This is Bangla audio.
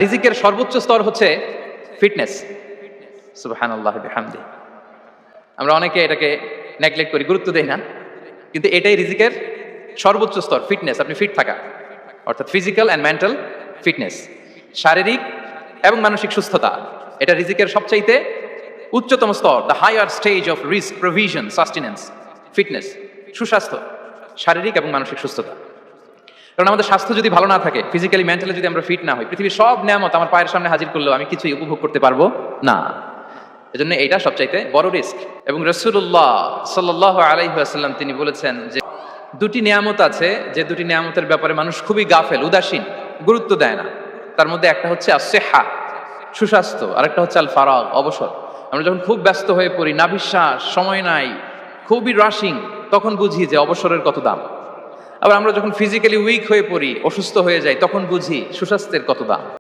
রিজিকের সর্বোচ্চ স্তর হচ্ছে ফিটনেস। সুবহানাল্লাহ বিহামদি। আমরা অনেকে এটাকে নেগলেক্ট করি, গুরুত্ব দেই না, কিন্তু এটাই রিজিকের সর্বোচ্চ স্তর, ফিটনেস। আপনি ফিট থাকা, অর্থাৎ ফিজিক্যাল অ্যান্ড মেন্টাল ফিটনেস, শারীরিক এবং মানসিক সুস্থতা, এটা রিজিকের সবচাইতে উচ্চতম স্তর, the higher stage of risk provision sustenance. Fitness, সুস্বাস্থ্য, শারীরিক এবং মানসিক সুস্থতা। কারণ আমাদের স্বাস্থ্য যদি ভালো না থাকে, ফিজিক্যালি মেন্টালি যদি আমরা ফিট না হই, পৃথিবীর সব নিয়ামত আমার পায়ের সামনে হাজির করলেও আমি কিছুই উপভোগ করতে পারবো না। এজন্য এইটা সবচাইতে বড় রিস্ক। এবং রাসূলুল্লাহ সাল্লাল্লাহু আলাইহি ওয়াসাল্লাম তিনি বলেছেন যে দুটি নিয়ামত আছে, যে দুটি নিয়ামতের ব্যাপারে মানুষ খুবই গাফেল, উদাসীন, গুরুত্ব দেয় না। তার মধ্যে একটা হচ্ছে আস-সিহা, সুস্বাস্থ্য, আর একটা হচ্ছে আল ফারাগ, অবসর। আমরা যখন খুব ব্যস্ত হয়ে পড়ি, নাভিশ্বাস, সময় নাই, খুবই রাশিং, তখন বুঝি যে অবসরের কত দাম। আবার আমরা যখন ফিজিক্যালি উইক হয়ে পড়ি, অসুস্থ হয়ে যাই, তখন বুঝি সুস্বাস্থ্যের কত দাম।